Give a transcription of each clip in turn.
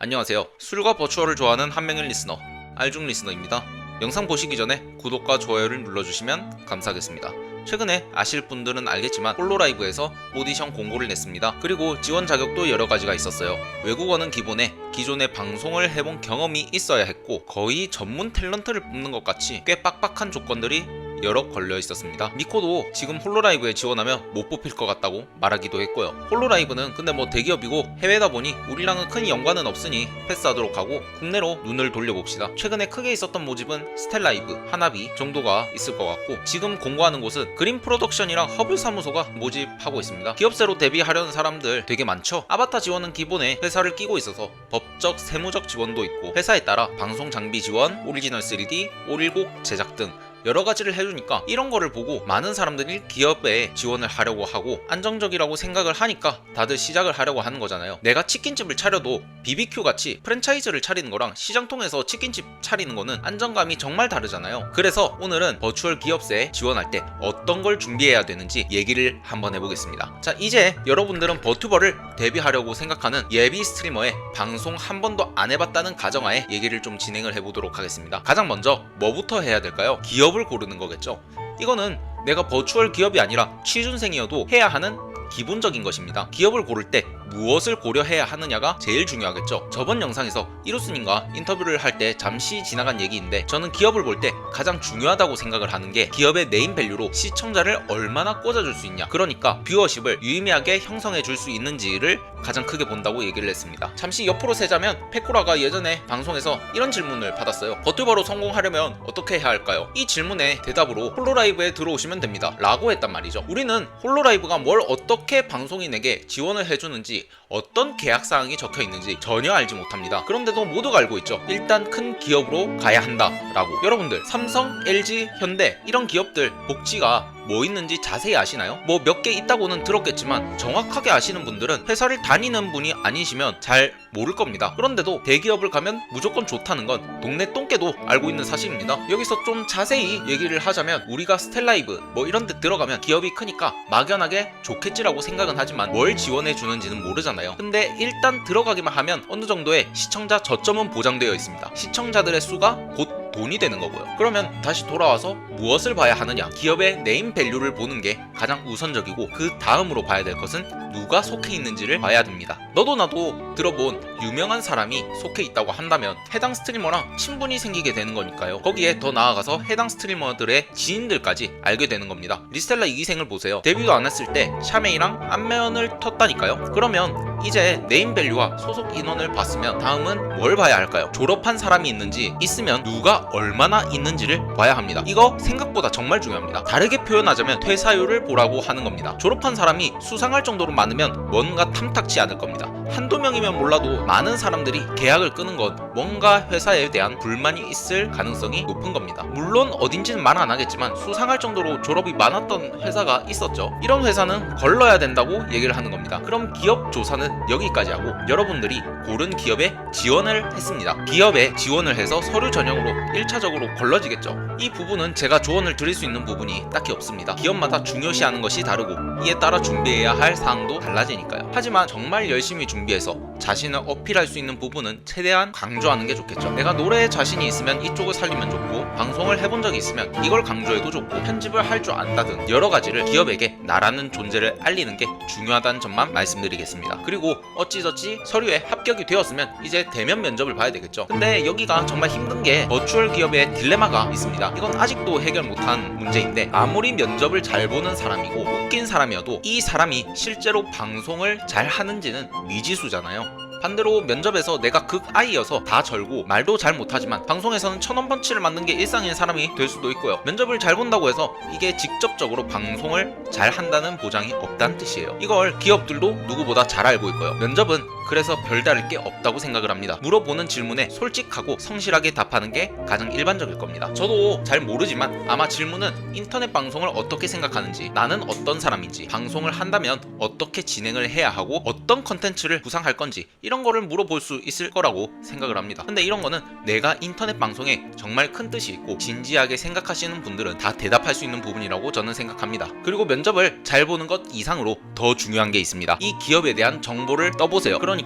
안녕하세요. 술과 버추얼을 좋아하는 한명일 리스너, 알중 리스너입니다. 영상 보시기 전에 구독과 좋아요를 눌러주시면 감사하겠습니다. 최근에 아실 분들은 알겠지만 홀로라이브에서 오디션 공고를 냈습니다. 그리고 지원 자격도 여러 가지가 있었어요. 외국어는 기본에 기존에 방송을 해본 경험이 있어야 했고 거의 전문 탤런트를 뽑는 것 같이 꽤 빡빡한 조건들이 여러 걸려 있었습니다. 미코도 지금 홀로라이브에 지원하면 못 뽑힐 것 같다고 말하기도 했고요. 홀로라이브는 근데 뭐 대기업이고 해외다 보니 우리랑은 큰 연관은 없으니 패스하도록 하고 국내로 눈을 돌려봅시다. 최근에 크게 있었던 모집은 스텔라이브, 하나비 정도가 있을 것 같고 지금 공고하는 곳은 그린 프로덕션이랑 허블 사무소가 모집하고 있습니다. 기업세로 데뷔하려는 사람들 되게 많죠. 아바타 지원은 기본에 회사를 끼고 있어서 법적, 세무적 지원도 있고 회사에 따라 방송 장비 지원, 오리지널 3D, 510 제작 등 여러 가지를 해주니까 이런 거를 보고 많은 사람들이 기업에 지원을 하려고 하고 안정적이라고 생각을 하니까 다들 시작을 하려고 하는 거잖아요. 내가 치킨집을 차려도 BBQ 같이 프랜차이즈를 차리는 거랑 시장 통해서 치킨집 차리는 거는 안정감이 정말 다르잖아요. 그래서 오늘은 버추얼 기업세에 지원할 때 어떤 걸 준비해야 되는지 얘기를 한번 해보겠습니다. 자, 이제 여러분들은 버튜버를 데뷔하려고 생각하는 예비 스트리머에 방송 한 번도 안 해봤다는 가정하에 얘기를 좀 진행을 해보도록 하겠습니다. 가장 먼저 뭐부터 해야 될까요? 기업을 고르는 거겠죠. 이거는 내가 버추얼 기업이 아니라 취준생이어도 해야 하는 기본적인 것입니다. 기업을 고를 때 무엇을 고려해야 하느냐가 제일 중요하겠죠. 저번 영상에서 이루스님과 인터뷰를 할 때 잠시 지나간 얘기인데 저는 기업을 볼 때 가장 중요하다고 생각을 하는 게 기업의 네임밸류로 시청자를 얼마나 꽂아줄 수 있냐, 그러니까 뷰어십을 유의미하게 형성해 줄 수 있는지를 가장 크게 본다고 얘기를 했습니다. 잠시 옆으로 세자면 페코라가 예전에 방송에서 이런 질문을 받았어요. 버튜버로 성공하려면 어떻게 해야 할까요? 이 질문의 대답으로 홀로라이브에 들어오시면 됩니다 라고 했단 말이죠. 우리는 홀로라이브가 뭘 어떻게 방송인에게 지원을 해주는지, 어떤 계약사항이 적혀있는지 전혀 알지 못합니다. 그런데도 모두가 알고 있죠. 일단 큰 기업으로 가야 한다 라고. 여러분들 삼성, LG, 현대 이런 기업들 복지가 뭐 있는지 자세히 아시나요? 뭐 몇 개 있다고는 들었겠지만 정확하게 아시는 분들은 회사를 다니는 분이 아니시면 잘 모를 겁니다. 그런데도 대기업을 가면 무조건 좋다는 건 동네 똥개도 알고 있는 사실입니다. 여기서 좀 자세히 얘기를 하자면 우리가 스텔라이브 뭐 이런 데 들어가면 기업이 크니까 막연하게 좋겠지라고 생각은 하지만 뭘 지원해 주는지는 모르잖아요. 근데 일단 들어가기만 하면 어느 정도의 시청자 저점은 보장되어 있습니다. 시청자들의 수가 곧 돈이 되는 거고요. 그러면 다시 돌아와서 무엇을 봐야 하느냐? 기업의 네임 밸류를 보는 게 가장 우선적이고 그 다음으로 봐야 될 것은 누가 속해 있는지를 봐야 됩니다. 너도 나도 들어본 유명한 사람이 속해 있다고 한다면 해당 스트리머랑 친분이 생기게 되는 거니까요. 거기에 더 나아가서 해당 스트리머들의 지인들까지 알게 되는 겁니다. 리스텔라 2기생을 보세요. 데뷔도 안 했을 때 샤메이랑 안면을 텄다니까요. 그러면 이제 네임 밸류와 소속 인원을 봤으면 다음은 뭘 봐야 할까요? 졸업한 사람이 있는지, 있으면 누가 얼마나 있는지를 봐야 합니다. 이거 생각보다 정말 중요합니다. 다르게 표현하자면 퇴사율을 보라고 하는 겁니다. 졸업한 사람이 수상할 정도로 많으면 뭔가 탐탁치 않을 겁니다. 한두 명이면 몰라도 많은 사람들이 계약을 끄는 건 뭔가 회사에 대한 불만이 있을 가능성이 높은 겁니다. 물론 어딘지는 말 안 하겠지만 수상할 정도로 졸업이 많았던 회사가 있었죠. 이런 회사는 걸러야 된다고 얘기를 하는 겁니다. 그럼 기업 조사는 여기까지 하고 여러분들이 고른 기업에 지원을 했습니다. 기업에 지원을 해서 서류 전형으로 1차적으로 걸러지겠죠. 이 부분은 제가 조언을 드릴 수 있는 부분이 딱히 없습니다. 기업마다 중요시하는 것이 다르고 이에 따라 준비해야 할 사항도 달라지니까요. 하지만 정말 열심히 준비해서 자신을 어필할 수 있는 부분은 최대한 강조하는 게 좋겠죠. 내가 노래에 자신이 있으면 이쪽을 살리면 좋고, 방송을 해본 적이 있으면 이걸 강조해도 좋고, 편집을 할 줄 안다 등 여러 가지를 기업에게 나라는 존재를 알리는 게 중요하다는 점만 말씀드리겠습니다. 그리고 어찌저찌 서류에 합격이 되었으면 이제 대면 면접을 봐야 되겠죠. 근데 여기가 정말 힘든 게 버추얼 기업의 딜레마가 있습니다. 이건 아직도 해결 못한 문제인데 아무리 면접을 잘 보는 사람이고 웃긴 사람이어도 이 사람이 실제로 방송을 잘 하는지는 미지수잖아요. 반대로 면접에서 내가 극아이여서 다 절고 말도 잘 못하지만 방송에서는 천원펀치를 맞는 게 일상인 사람이 될 수도 있고요. 면접을 잘 본다고 해서 이게 직접적으로 방송을 잘 한다는 보장이 없다는 뜻이에요. 이걸 기업들도 누구보다 잘 알고 있고요. 면접은 그래서 별다를 게 없다고 생각을 합니다. 물어보는 질문에 솔직하고 성실하게 답하는 게 가장 일반적일 겁니다. 저도 잘 모르지만 아마 질문은 인터넷 방송을 어떻게 생각하는지, 나는 어떤 사람인지, 방송을 한다면 어떻게 진행을 해야 하고 어떤 컨텐츠를 구상할 건지 이런 거를 물어볼 수 있을 거라고 생각을 합니다. 근데 이런 거는 내가 인터넷 방송에 정말 큰 뜻이 있고 진지하게 생각하시는 분들은 다 대답할 수 있는 부분이라고 저는 생각합니다. 그리고 면접을 잘 보는 것 이상으로 더 중요한 게 있습니다. 이 기업에 대한 정보를 떠보세요. 그러니까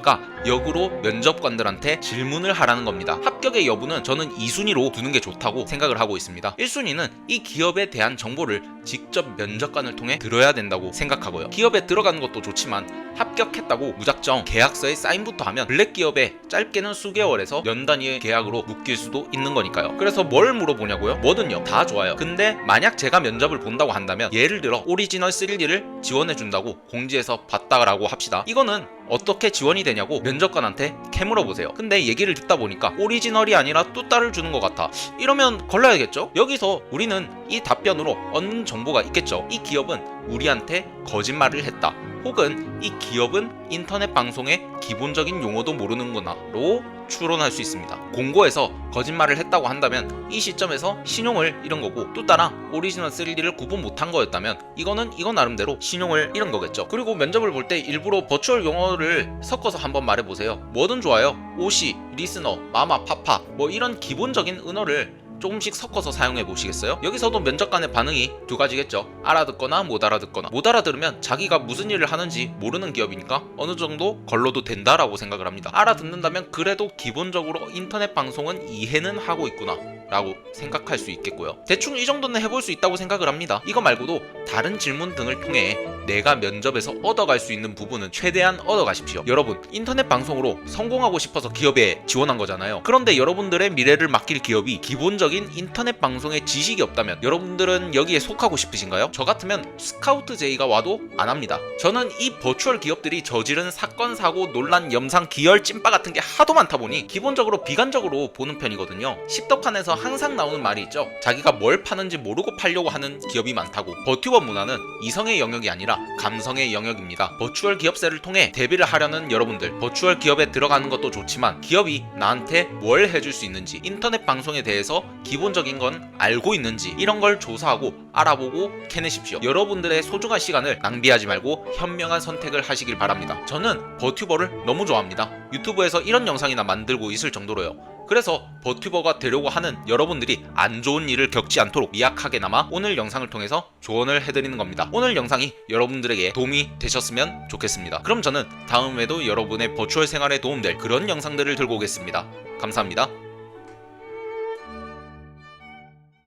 역으로 면접관들한테 질문을 하라는 겁니다. 합격의 여부는 저는 2순위로 두는 게 좋다고 생각을 하고 있습니다. 1순위는 이 기업에 대한 정보를 직접 면접관을 통해 들어야 된다고 생각하고요. 기업에 들어가는 것도 좋지만 합격했다고 무작정 계약서에 사인부터 하면 블랙 기업에 짧게는 수개월에서 년 단위의 계약으로 묶일 수도 있는 거니까요. 그래서 뭘 물어보냐고요? 뭐든요. 다 좋아요. 근데 만약 제가 면접을 본다고 한다면 예를 들어 오리지널 3D를 지원해준다고 공지에서 봤다라고 합시다. 이거는 어떻게 지원이 되냐고 면접관한테 캐물어보세요. 근데 얘기를 듣다 보니까 오리지널이 아니라 뚜따를 주는 것 같아. 이러면 걸러야겠죠? 여기서 우리는 이 답변으로 얻는 정보가 있겠죠. 이 기업은 우리한테 거짓말을 했다. 혹은 이 기업은 인터넷 방송의 기본적인 용어도 모르는구나로 추론할 수 있습니다. 공고에서 거짓말을 했다고 한다면 이 시점에서 신용을 잃은 거고, 뚜따랑 오리지널 3D를 구분 못한 거였다면 이거 나름대로 신용을 잃은 거겠죠. 그리고 면접을 볼 때 일부러 버추얼 용어를 섞어서 한번 말해보세요. 뭐든 좋아요. 오시, 리스너, 마마, 파파 뭐 이런 기본적인 은어를 조금씩 섞어서 사용해 보시겠어요? 여기서도 면접관의 반응이 두 가지겠죠. 알아듣거나 못 알아듣거나. 못 알아들으면 자기가 무슨 일을 하는지 모르는 기업이니까 어느 정도 걸러도 된다라고 생각을 합니다. 알아듣는다면 그래도 기본적으로 인터넷 방송은 이해는 하고 있구나 라고 생각할 수 있겠고요. 대충 이 정도는 해볼 수 있다고 생각을 합니다. 이거 말고도 다른 질문 등을 통해 내가 면접에서 얻어갈 수 있는 부분은 최대한 얻어가십시오. 여러분, 인터넷 방송으로 성공하고 싶어서 기업에 지원한 거잖아요. 그런데 여러분들의 미래를 맡길 기업이 기본적인 인터넷 방송의 지식이 없다면 여러분들은 여기에 속하고 싶으신가요? 저 같으면 스카우트 제의가 와도 안 합니다. 저는 이 버추얼 기업들이 저지른 사건, 사고, 논란, 염상, 기열, 찐빠 같은 게 하도 많다 보니 기본적으로 비관적으로 보는 편이거든요. 십덕한에서 항상 나오는 말이 있죠. 자기가 뭘 파는지 모르고 팔려고 하는 기업이 많다고. 버튜버 문화는 이성의 영역이 아니라 감성의 영역입니다. 버추얼 기업세를 통해 데뷔를 하려는 여러분들, 버추얼 기업에 들어가는 것도 좋지만 기업이 나한테 뭘 해줄 수 있는지, 인터넷 방송에 대해서 기본적인 건 알고 있는지 이런 걸 조사하고 알아보고 캐내십시오. 여러분들의 소중한 시간을 낭비하지 말고 현명한 선택을 하시길 바랍니다. 저는 버튜버를 너무 좋아합니다. 유튜브에서 이런 영상이나 만들고 있을 정도로요. 그래서 버튜버가 되려고 하는 여러분들이 안 좋은 일을 겪지 않도록 미약하게나마 오늘 영상을 통해서 조언을 해드리는 겁니다. 오늘 영상이 여러분들에게 도움이 되셨으면 좋겠습니다. 그럼 저는 다음에도 여러분의 버추얼 생활에 도움될 그런 영상들을 들고 오겠습니다. 감사합니다.